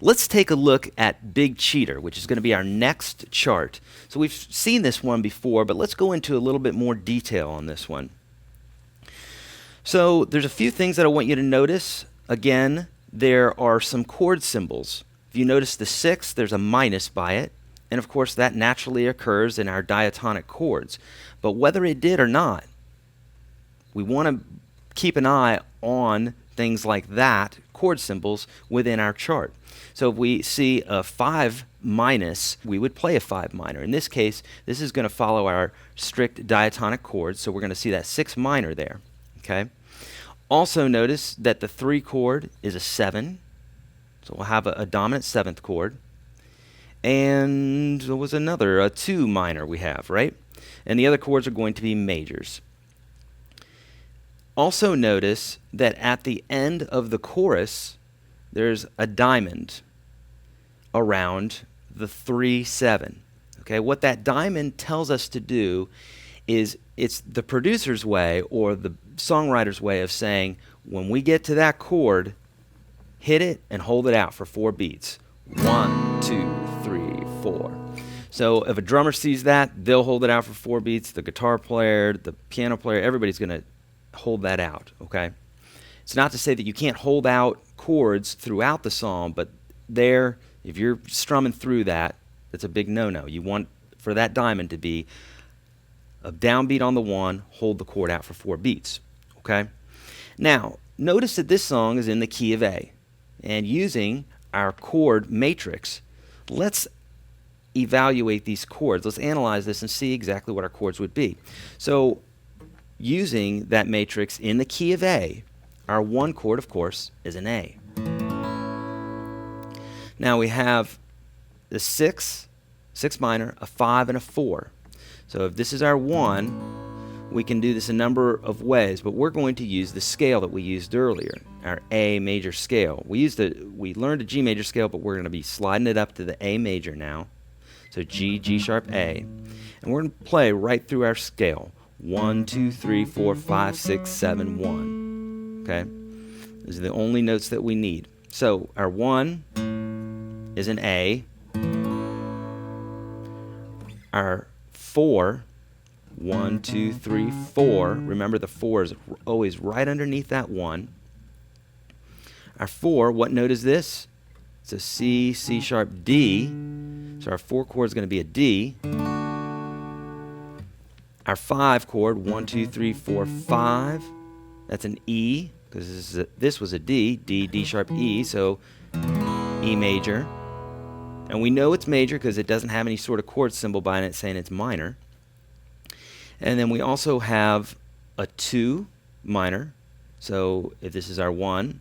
let's take a look at Big Cheater, which is going to be our next chart. So we've seen this one before, but let's go into a little bit more detail on this one. So there's a few things that I want you to notice. Again, there are some chord symbols. If you notice the 6, there's a minus by it. And of course, that naturally occurs in our diatonic chords. But whether it did or not, we want to keep an eye on things like that, chord symbols, within our chart. So if we see a 5 minus, we would play a 5 minor. In this case, this is going to follow our strict diatonic chords, so we're going to see that 6 minor there. Okay. Also notice that the 3 chord is a 7, so we'll have a dominant 7th chord. And there was another, a 2 minor we have, right? And the other chords are going to be majors. Also notice that at the end of the chorus, there's a diamond around the 3-7. Okay, what that diamond tells us to do is it's the producer's way or the songwriter's way of saying, when we get to that chord, hit it and hold it out for 4 beats. 1, 2, 3, 4. So if a drummer sees that, they'll hold it out for 4 beats. The guitar player, the piano player, everybody's going to hold that out, okay? It's not to say that you can't hold out chords throughout the song, but there, if you're strumming through that, that's a big no-no. You want for that diamond to be a downbeat on the 1, hold the chord out for 4 beats, okay? Now, notice that this song is in the key of A, and using our chord matrix, let's evaluate these chords. Let's analyze this and see exactly what our chords would be. So, using that matrix in the key of A, our 1 chord, of course, is an A. Now we have the 6 minor, a 5, and a 4. So if this is our 1, we can do this a number of ways, but we're going to use the scale that we used earlier, our A major scale. We learned a G major scale, but we're going to be sliding it up to the A major now. So G, G sharp, A. And we're going to play right through our scale. 1, 2, 3, 4, 5, 6, 7, 1. Okay? Those are the only notes that we need. So our 1 is an A. Our 4, 1, 2, 3, 4. Remember the 4 is always right underneath that 1. Our 4, what note is this? It's a C, C sharp, D. So our 4 chord is going to be a D. Our 5 chord, 1, 2, 3, 4, 5. That's an E, because this was a D, D, D sharp, E, so E major. And we know it's major because it doesn't have any sort of chord symbol by it saying it's minor. And then we also have a 2 minor. So if this is our 1,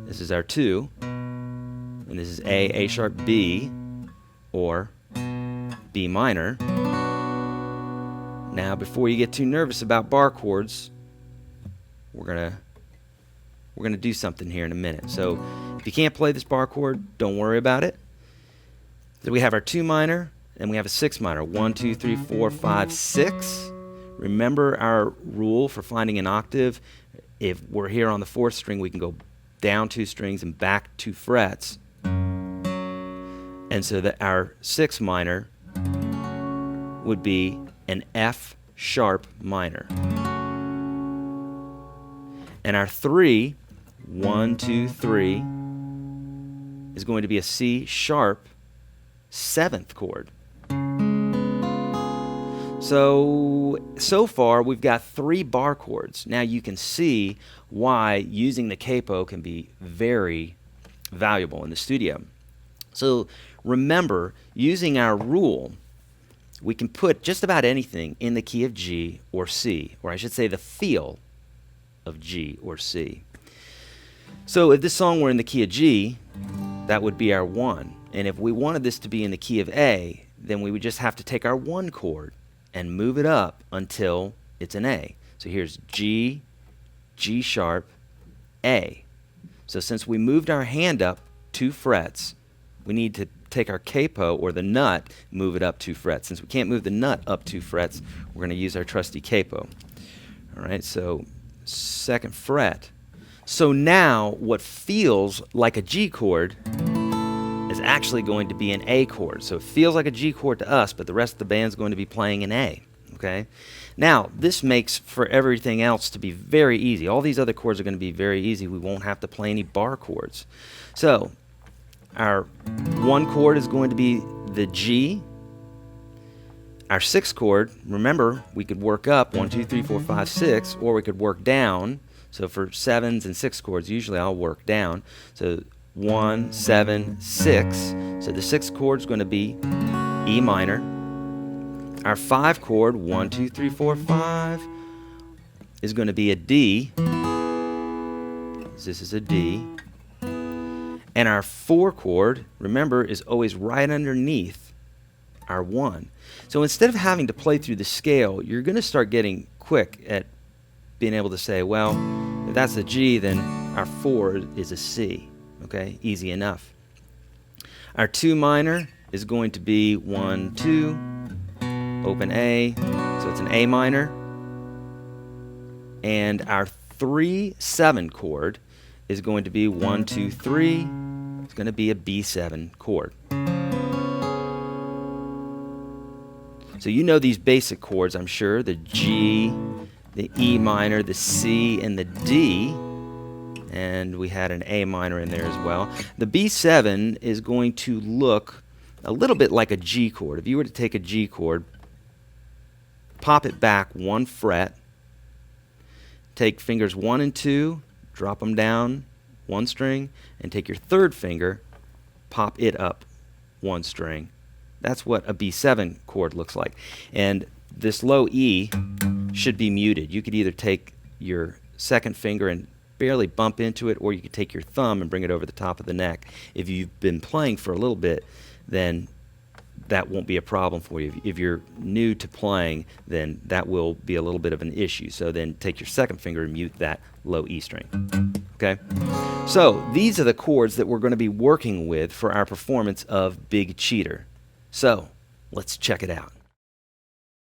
this is our 2, and this is A sharp, B, or B minor. Now, before you get too nervous about bar chords, we're gonna do something here in a minute. So, if you can't play this bar chord, don't worry about it. So we have our 2 minor, and we have a 6 minor. 1, 2, 3, 4, 5, 6. Remember our rule for finding an octave. If we're here on the 4th string, we can go down 2 strings and back 2 frets. And so that our 6 minor would be an F sharp minor. And our 3, 1, 2, 3, is going to be a C sharp 7th chord. So far we've got 3 bar chords. Now you can see why using the capo can be very valuable in the studio. So remember, using our rule, we can put just about anything in the key of G or C, or I should say the feel of G or C. So if this song were in the key of G, that would be our 1. And if we wanted this to be in the key of A, then we would just have to take our 1 chord and move it up until it's an A. So here's G, G sharp, A. So since we moved our hand up 2 frets, we need to take our capo, or the nut, move it up 2 frets. Since we can't move the nut up 2 frets, we're going to use our trusty capo. All right, so 2nd fret. So now what feels like a G chord actually going to be an A chord. So it feels like a G chord to us, but the rest of the band's going to be playing an A. Okay? Now, this makes for everything else to be very easy. All these other chords are going to be very easy. We won't have to play any bar chords. So, our 1 chord is going to be the G. Our 6th chord, remember, we could work up 1, 2, 3, 4, 5, 6, or we could work down. So for 7s and 6 chords, usually I'll work down. So 1, 7, 6. So the 6th chord is going to be E minor. Our 5 chord, 1, 2, 3, 4, 5, is going to be a D. This is a D. And our 4 chord, remember, is always right underneath our 1. So instead of having to play through the scale, you're going to start getting quick at being able to say, well, if that's a G, then our 4 is a C. Okay, easy enough. Our 2 minor is going to be 1, 2, open A, so it's an A minor. And our 3, 7 chord is going to be 1, 2, 3. It's going to be a B7 chord. So you know these basic chords, I'm sure, the G, the E minor, the C, and the D. And we had an A minor in there as well. The B7 is going to look a little bit like a G chord. If you were to take a G chord, pop it back 1 fret, take fingers 1 and 2, drop them down 1 string, and take your 3rd finger, pop it up 1 string. That's what a B7 chord looks like. And this low E should be muted. You could either take your 2nd finger and barely bump into it, or you could take your thumb and bring it over the top of the neck. If you've been playing for a little bit, then that won't be a problem for you. If you're new to playing, then that will be a little bit of an issue. So then take your 2nd finger and mute that low E string. Okay? So these are the chords that we're going to be working with for our performance of Big Cheater. So let's check it out.